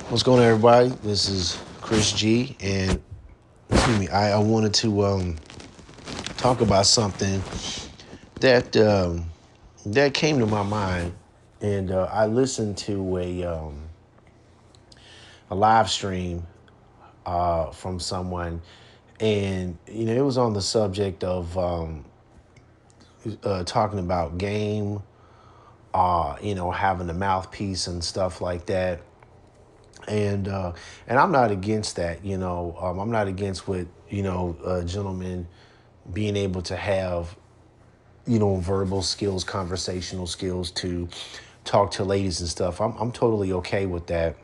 What's going on, everybody? This is Chris G, and excuse me. I wanted to talk about something that that came to my mind, and I listened to a live stream from someone, and it was on the subject of talking about game, having a mouthpiece and stuff like that. And I'm not against that. I'm not against what gentlemen being able to have verbal skills, conversational skills to talk to ladies and stuff. I'm totally okay with that.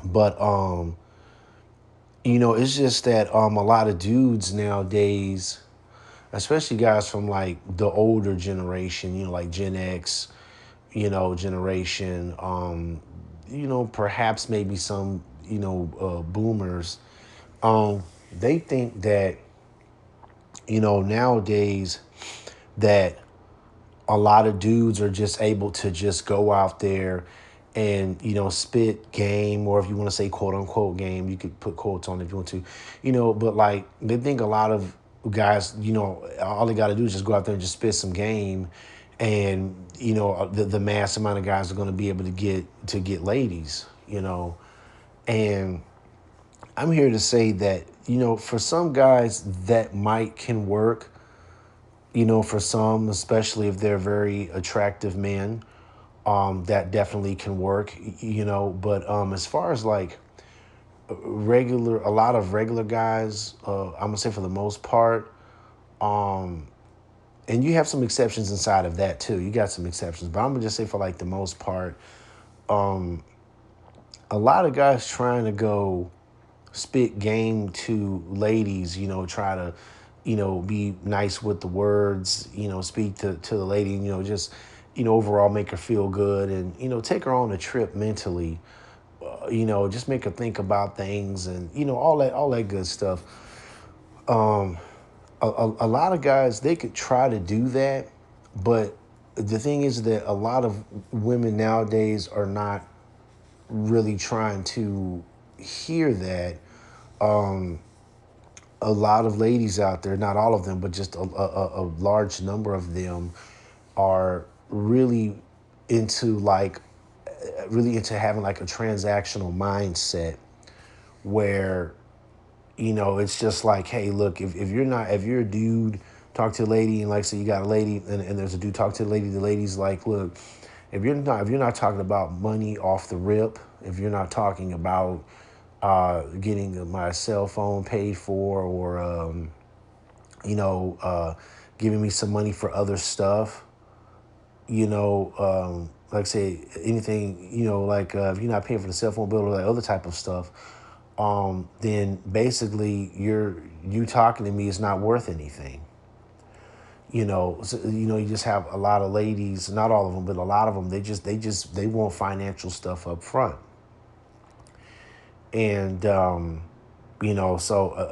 But it's just that a lot of dudes nowadays, especially guys from like the older generation, like Gen X, generation, perhaps maybe some, boomers, they think that, nowadays that a lot of dudes are just able to just go out there and spit game, or if you want to say quote unquote game, you could put quotes on it if you want to, but like they think a lot of guys, all they got to do is just go out there and just spit some game, and the mass amount of guys are going to be able to get ladies, and I'm here to say that for some guys that might can work, for some, especially if they're very attractive men, that definitely can work, But as far as like a lot of regular guys, I'm gonna say for the most part, and you have some exceptions inside of that too. You got some exceptions, but I'm gonna just say for like the most part, a lot of guys trying to go spit game to ladies, try to, be nice with the words, speak to the lady, just, overall make her feel good and, take her on a trip mentally, just make her think about things and, all that good stuff. A lot of guys, they could try to do that, but the thing is that a lot of women nowadays are not really trying to hear that. A lot of ladies out there, not all of them, but just a large number of them are really into like really into having like a transactional mindset where it's just like, hey, look, if you're a dude, talk to a lady, and like say you got a lady and there's a dude, talk to the lady's like, look, if you're not talking about money off the rip, if you're not talking about getting my cell phone paid for, or you know, uh, giving me some money for other stuff. Like I say, anything, like if you're not paying for the cell phone bill or like other type of stuff, then basically you talking to me is not worth anything. You just have a lot of ladies, not all of them, but a lot of them. They want financial stuff up front, and so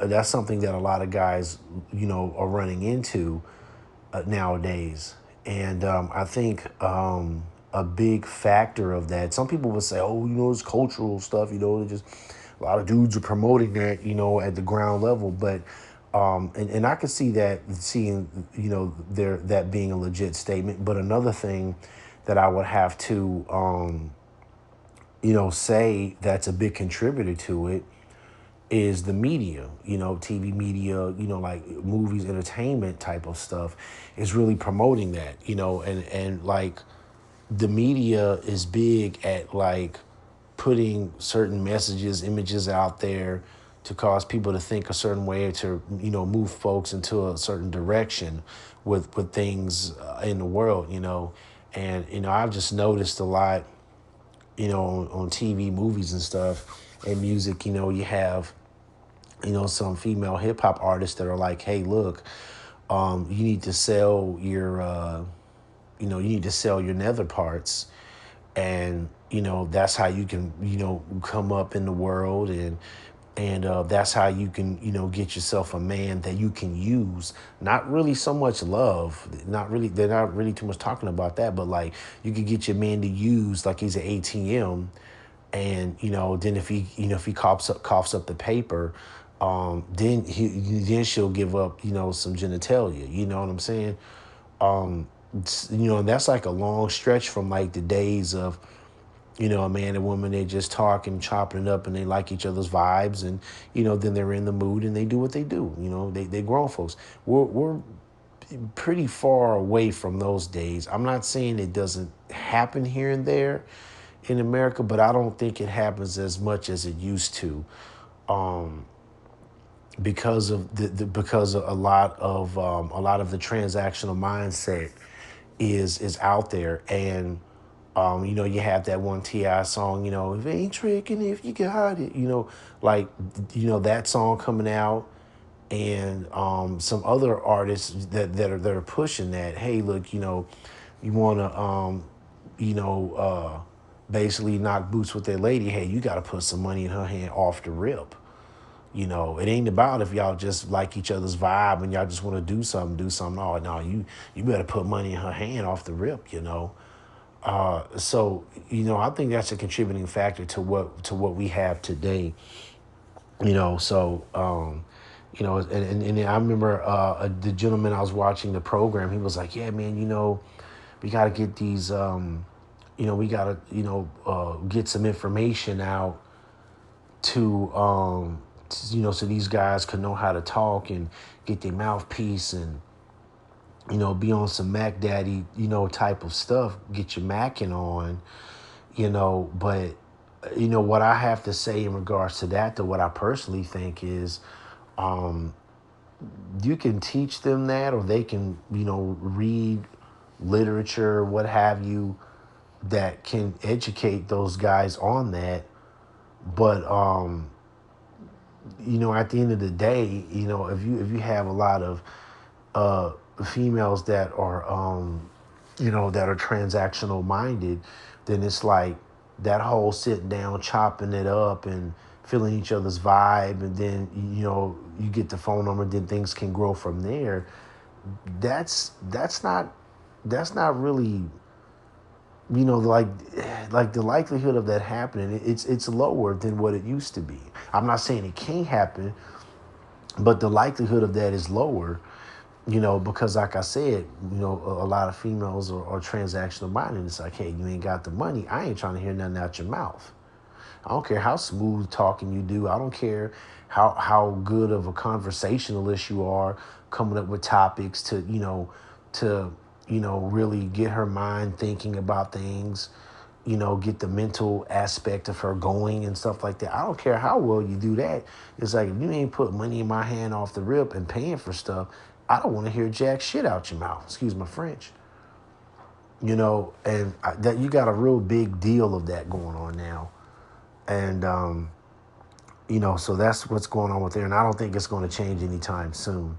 that's something that a lot of guys, are running into nowadays. And I think a big factor of that, some people would say, oh, it's cultural stuff, just a lot of dudes are promoting that, at the ground level. But, and I could see that, seeing, there, that being a legit statement. But another thing that I would have to, say that's a big contributor to it is the media, TV media, like movies, entertainment type of stuff is really promoting that, and like the media is big at like putting certain messages, images out there to cause people to think a certain way, to, move folks into a certain direction with things in the world, and, I've just noticed a lot, on TV, movies and stuff and music, you have some female hip hop artists that are like, hey, look, you need to sell you need to sell your nether parts, and that's how you can come up in the world, and that's how you can get yourself a man that you can use. Not really so much love, not really. They're not really too much talking about that, but like you could get your man to use like he's an ATM, And then if he if he coughs up the paper, then she'll give up some genitalia. You know what I'm saying? And that's like a long stretch from like the days of a man and woman, they just talk and chopping it up and they like each other's vibes, and then they're in the mood and they do what they do. They grown folks. We're pretty far away from those days. I'm not saying it doesn't happen here and there in America, but I don't think it happens as much as it used to, because of because a lot of the transactional mindset is out there. And you have that one T.I. song, if it ain't tricking if you got it, like that song coming out, and some other artists that are pushing that. Hey, look, you want to you know basically knock boots with that lady. Hey, you got to put some money in her hand off the rip. It ain't about if y'all just like each other's vibe and y'all just want to do something. Oh, no, you better put money in her hand off the rip. So I think that's a contributing factor to what we have today. So and I remember the gentleman I was watching the program. He was like, "Yeah, man, we got to get these, we got to get some information out so these guys could know how to talk and get their mouthpiece and be on some Mac Daddy type of stuff, get your Macking on, but what I have to say in regards to that, to what I personally think is, you can teach them that, or they can read literature, what have you, that can educate those guys on that. But at the end of the day, if you have a lot of females that are that are transactional minded, then it's like that whole sitting down, chopping it up and feeling each other's vibe, and then you get the phone number, then things can grow from there. That's not really, like the likelihood of that happening, it's lower than what it used to be. I'm not saying it can't happen, but the likelihood of that is lower, because like I said, a lot of females are transactional minded. It's like, hey, you ain't got the money, I ain't trying to hear nothing out your mouth. I don't care how smooth talking you do. I don't care how good of a conversationalist you are, coming up with topics to really get her mind thinking about things, get the mental aspect of her going and stuff like that. I don't care how well you do that. It's like, if you ain't put money in my hand off the rip and paying for stuff, I don't want to hear jack shit out your mouth. Excuse my French. That you got a real big deal of that going on now. And, so that's what's going on with there. And I don't think it's going to change anytime soon.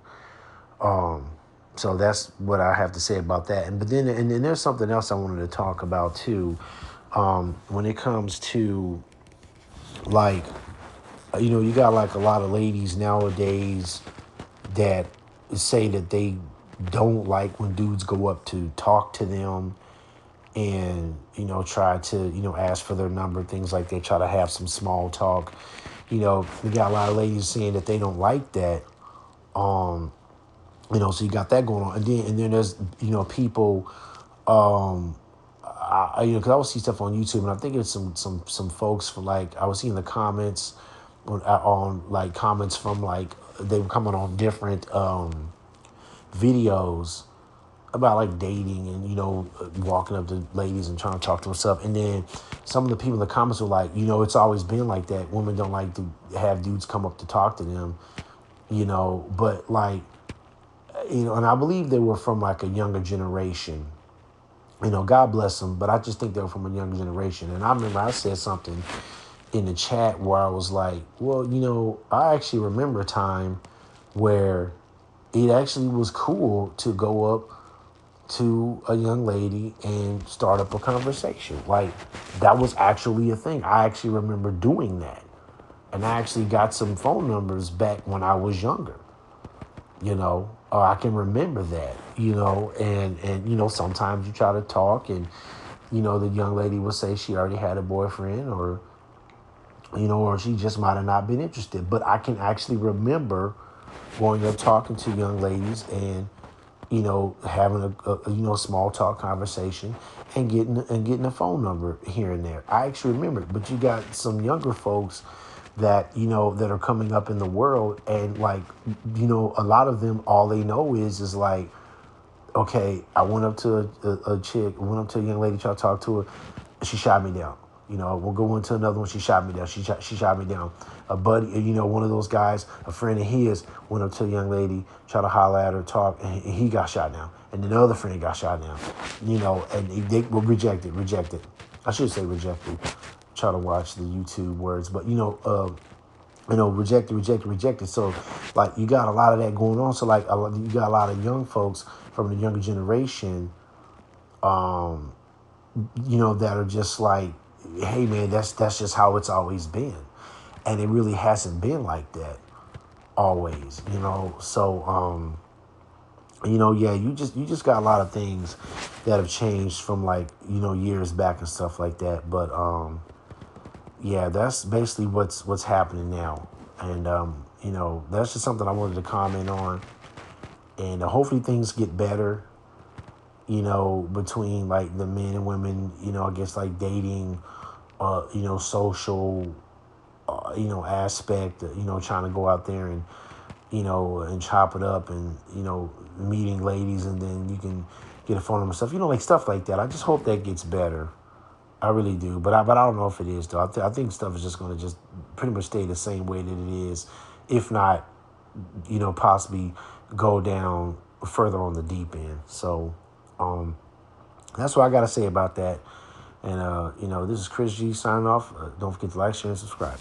So that's what I have to say about that. But then there's something else I wanted to talk about too. When it comes to, like, you got like a lot of ladies nowadays that say that they don't like when dudes go up to talk to them and try to ask for their number, things like that, try to have some small talk. We got a lot of ladies saying that they don't like that. So you got that going on, and then there's people, because I would see stuff on YouTube, and I think it's some folks from, like, I was seeing the comments on like comments from, like, they were coming on different videos about like dating and walking up to ladies and trying to talk to them stuff. And then some of the people in the comments were like, it's always been like that. Women don't like to have dudes come up to talk to them, but like, and I believe they were from like a younger generation. God bless them, but I just think they were from a younger generation. And I remember I said something in the chat where I was like, well, I actually remember a time where it actually was cool to go up to a young lady and start up a conversation. Like, that was actually a thing. I actually remember doing that. And I actually got some phone numbers back when I was younger. I can remember that, and sometimes you try to talk and, the young lady will say she already had a boyfriend, or, or she just might have not been interested. But I can actually remember going up talking to young ladies and having a small talk conversation and getting a phone number here and there. I actually remember it. But you got some younger folks that that are coming up in the world, and like a lot of them, all they know is like, okay, I went up to a chick, went up to a young lady, tried to talk to her, she shot me down. We'll go into another one. She shot me down. She shot me down. A buddy, one of those guys, a friend of his, went up to a young lady, tried to holler at her, talk, and he got shot down. And then the other friend got shot down. And they were rejected. I should say rejected. Try to watch the YouTube words, but rejected. So, like, you got a lot of that going on. So, like, you got a lot of young folks from the younger generation, that are just like, hey man, that's just how it's always been, and it really hasn't been like that always. So yeah, you just got a lot of things that have changed from like years back and stuff like that. But yeah, that's basically what's happening now, and that's just something I wanted to comment on, and hopefully things get better. Between like the men and women, I guess like dating, social, aspect, trying to go out there and, and chop it up and, meeting ladies, and then you can get a phone number stuff, like stuff like that. I just hope that gets better. I really do. But I don't know if it is, though. I think stuff is just going to just pretty much stay the same way that it is, if not, possibly go down further on the deep end. So, that's what I got to say about that. And, this is Chris G signing off. Don't forget to like, share, and subscribe.